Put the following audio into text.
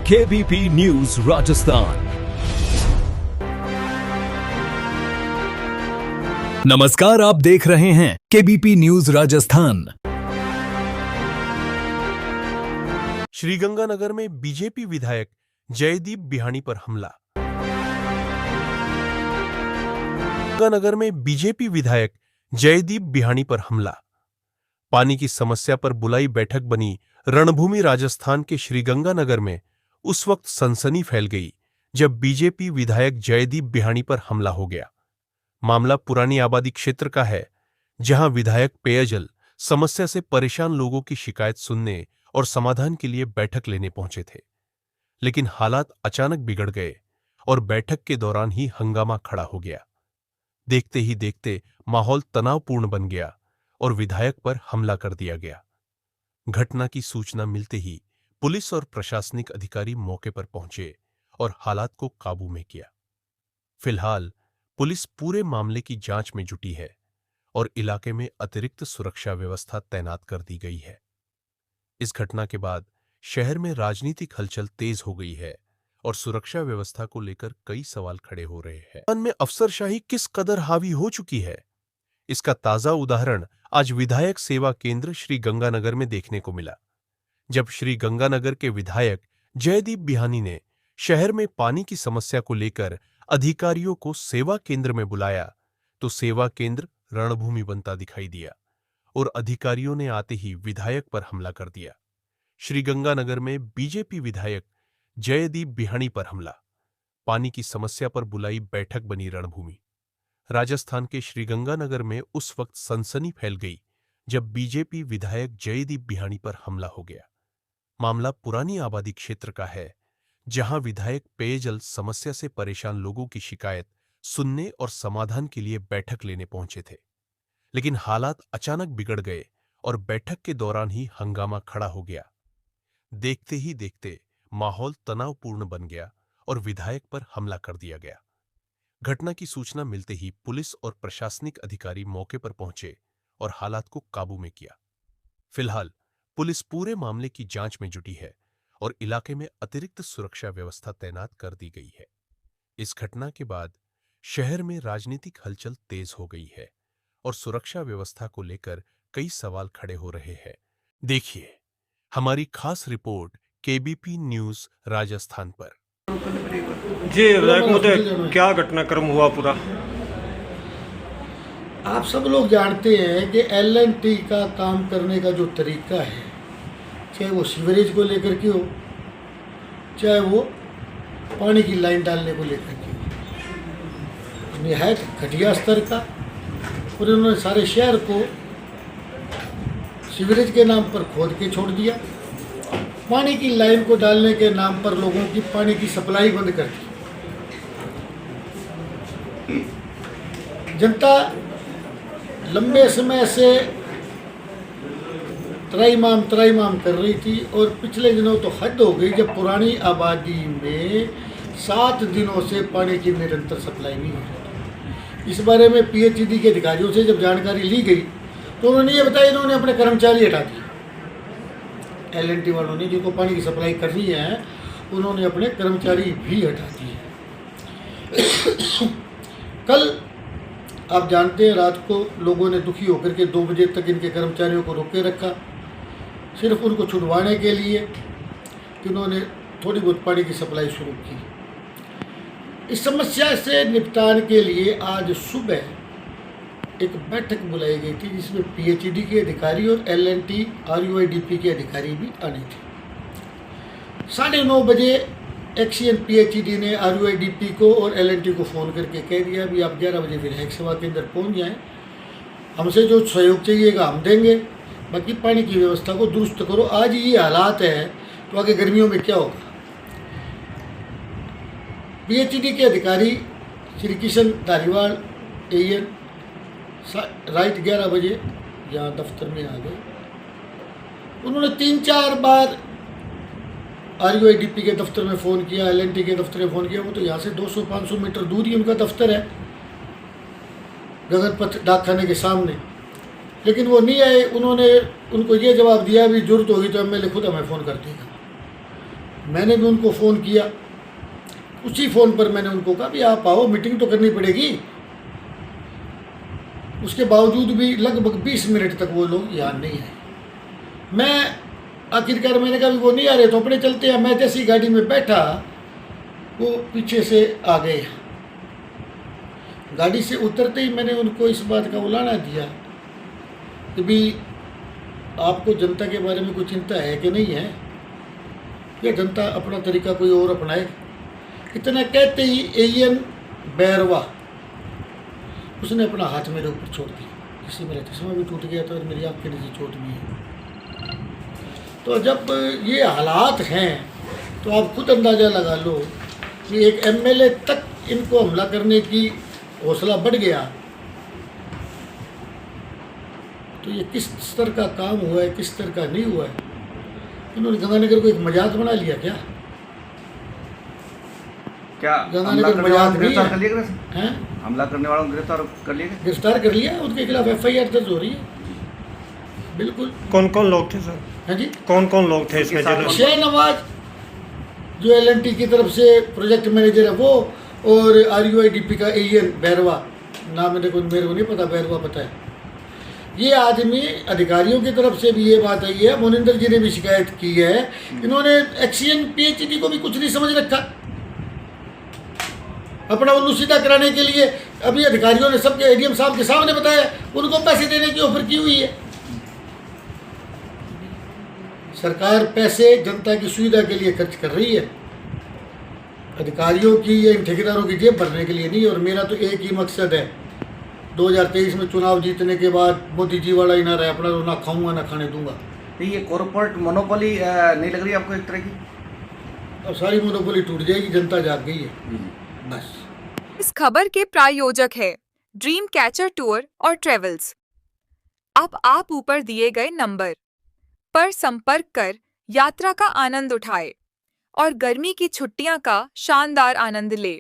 KBP news Rajasthan. नमस्कार, आप देख रहे हैं केबीपी न्यूज राजस्थान। श्रीगंगानगर में बीजेपी विधायक जयदीप बिहानी पर हमला। श्रीगंगानगर में बीजेपी विधायक जयदीप बिहानी पर हमला। पानी की समस्या पर बुलाई बैठक बनी रणभूमि राजस्थान के श्रीगंगानगर में उस वक्त सनसनी फैल गई जब बीजेपी विधायक जयदीप बिहानी पर हमला हो गया। मामला पुरानी आबादी क्षेत्र का है, जहां विधायक पेयजल समस्या से परेशान लोगों की शिकायत सुनने और समाधान के लिए बैठक लेने पहुंचे थे। लेकिन हालात अचानक बिगड़ गए और बैठक के दौरान ही हंगामा खड़ा हो गया। देखते ही देखते माहौल तनावपूर्ण बन गया और विधायक पर हमला कर दिया गया। घटना की सूचना मिलते ही पुलिस और प्रशासनिक अधिकारी मौके पर पहुंचे और हालात को काबू में किया। फिलहाल पुलिस पूरे मामले की जांच में जुटी है और इलाके में अतिरिक्त सुरक्षा व्यवस्था तैनात कर दी गई है। इस घटना के बाद शहर में राजनीतिक हलचल तेज हो गई है और सुरक्षा व्यवस्था को लेकर कई सवाल खड़े हो रहे हैं। मन में अफसरशाही किस कदर हावी हो चुकी है, इसका ताजा उदाहरण आज विधायक सेवा केंद्र श्रीगंगानगर में देखने को मिला, जब श्रीगंगानगर के विधायक जयदीप बिहानी ने शहर में पानी की समस्या को लेकर अधिकारियों को सेवा केंद्र में बुलाया तो सेवा केंद्र रणभूमि बनता दिखाई दिया और अधिकारियों ने आते ही विधायक पर हमला कर दिया। श्रीगंगानगर में बीजेपी विधायक जयदीप बिहानी पर हमला। पानी की समस्या पर बुलाई बैठक बनी रणभूमि। राजस्थान के श्रीगंगानगर में उस वक्त सनसनी फैल गई जब बीजेपी विधायक जयदीप बिहानी पर हमला हो गया। मामला पुरानी आबादी क्षेत्र का है, जहां विधायक पेयजल समस्या से परेशान लोगों की शिकायत सुनने और समाधान के लिए बैठक लेने पहुंचे थे। लेकिन हालात अचानक बिगड़ गए और बैठक के दौरान ही हंगामा खड़ा हो गया। देखते ही देखते माहौल तनावपूर्ण बन गया और विधायक पर हमला कर दिया गया। घटना की सूचना मिलते ही पुलिस और प्रशासनिक अधिकारी मौके पर पहुंचे और हालात को काबू में किया। फिलहाल पुलिस पूरे मामले की जांच में जुटी है और इलाके में अतिरिक्त सुरक्षा व्यवस्था तैनात कर दी गई है। इस घटना के बाद शहर में राजनीतिक हलचल तेज हो गई है और सुरक्षा व्यवस्था को लेकर कई सवाल खड़े हो रहे हैं। देखिए हमारी खास रिपोर्ट केबीपी न्यूज राजस्थान पर। जी विधायक महोदय, क्या घटनाक्रम हुआ पूरा? आप सब लोग जानते हैं कि L&T का काम करने का जो तरीका है, चाहे वो सीवरेज को लेकर के हो, चाहे वो पानी की लाइन डालने को लेकर के हो, निहायत घटिया स्तर का। और उन्होंने सारे शहर को सीवरेज के नाम पर खोद के छोड़ दिया। पानी की लाइन को डालने के नाम पर लोगों की पानी की सप्लाई बंद कर दी। जनता लंबे समय से त्राईमाम कर रही थी और पिछले दिनों तो हद हो गई जब पुरानी आबादी में 7 दिनों से पानी की निरंतर सप्लाई नहीं हो रही। इस बारे में PHED के अधिकारियों से जब जानकारी ली गई तो उन्होंने ये बताया इन्होंने अपने कर्मचारी हटा दिए। L&T वालों ने जिनको पानी की सप्लाई कर रही है उन्होंने अपने कर्मचारी भी हटा दिए। कल आप जानते हैं रात को लोगों ने दुखी होकर के 2 बजे तक इनके कर्मचारियों को रोके रखा, सिर्फ उनको छुड़वाने के लिए कि उन्होंने थोड़ी बहुत पानी की सप्लाई शुरू की। इस समस्या से निपटान के लिए आज सुबह एक बैठक बुलाई गई थी जिसमें PHED के अधिकारी और L&T RUIDP के अधिकारी भी आने थे। 9:30 बजे एक्सीएन PHED ने RUIDP को और L&T को फ़ोन करके कह दिया भी आप 11 बजे विधायक सेवा केंद्र पहुंच जाएं, हमसे जो सहयोग चाहिएगा हम देंगे, बाकी पानी की व्यवस्था को दुरुस्त करो। आज ये हालात है तो आगे गर्मियों में क्या होगा। PHED के अधिकारी श्री किशन धारीवाल AN राइट 11 बजे यहाँ दफ्तर में आ गए। उन्होंने 3-4 बार RUIDP के दफ्तर में फ़ोन किया, L&T के दफ्तर में फ़ोन किया। वो तो यहाँ से 200-500 मीटर दूर ही उनका दफ्तर है, गगनपथ डाकखाने के सामने। लेकिन वो नहीं आए। उन्होंने उनको ये जवाब दिया भी जरूरत होगी तो MLA खुद हमें फ़ोन कर देगा। मैंने भी उनको फ़ोन किया, उसी फ़ोन पर मैंने उनको कहा भी आप आओ, मीटिंग तो करनी पड़ेगी। उसके बावजूद भी लगभग 20 मिनट तक वो लोग यहाँ नहीं आए। मैं आखिरकार मैंने कहा भी वो नहीं आ रहे तो अपने चलते हैं। मैं जैसी गाड़ी में बैठा वो पीछे से आ गए। गाड़ी से उतरते ही मैंने उनको इस बात का उलाना दिया कि भी आपको जनता के बारे में कोई चिंता है कि नहीं है, या जनता अपना तरीका कोई और अपनाए। इतना कहते ही एएन बैरवा उसने अपना हाथ मेरे ऊपर छोड़ दिया, जिससे मेरा चश्मा भी टूट गया था और मेरी आँख के नीचे चोट भी है। तो जब ये हालात हैं तो आप खुद अंदाज़ा लगा लो कि एक एमएलए तक इनको हमला करने की हौसला बढ़ गया, तो ये किस स्तर का काम हुआ है, किस स्तर का नहीं हुआ है। इन्होंने गंगानगर को एक मजाक बना लिया क्या? गंगानगर मजाक नहीं है। हमला करने वालों को गिरफ्तार कर लिया गया? गिरफ्तार कर लिया, उनके खिलाफ एफआईआर दर्ज हो रही है। बिल्कुल। कौन कौन लोग थे सर? हाँ जी, कौन कौन लोग थे इसमें? शहनवाज जो एलएनटी की तरफ से प्रोजेक्ट मैनेजर है वो, और आरयूआईडीपी का एएन बैरवा, नाम मेरे को नहीं पता, बैरवा पता है। ये आदमी अधिकारियों की तरफ से भी ये बात आई है, मोनिंदर जी ने भी शिकायत की है, इन्होंने एक्सीएन पीएचडी को भी कुछ नहीं समझ रखा। अपना उल्लू सीधा कराने के लिए अभी अधिकारियों ने सबके एडीएम साहब के सामने बताया उनको पैसे देने की ऑफर की हुई है। सरकार पैसे जनता की सुविधा के लिए खर्च कर रही है, अधिकारियों की या इन ठेकेदारों की जेब भरने के लिए नहीं। और मेरा तो एक ही मकसद है, 2023 में चुनाव जीतने के बाद मोदी जी वाला ही ना रहे, अपना तो ना खाऊंगा ना खाने दूंगा। तो ये कॉर्पोरेट मोनोपोली नहीं लग रही आपको एक तरह की? अब सारी मोनोपोली टूट जाएगी, जनता जाग गई है बस। इस खबर के प्रायोजक है ड्रीम कैचर टूर और ट्रेवल्स। अब आप ऊपर दिए गए नंबर पर संपर्क कर यात्रा का आनंद उठाएं और गर्मी की छुट्टियां का शानदार आनंद लें।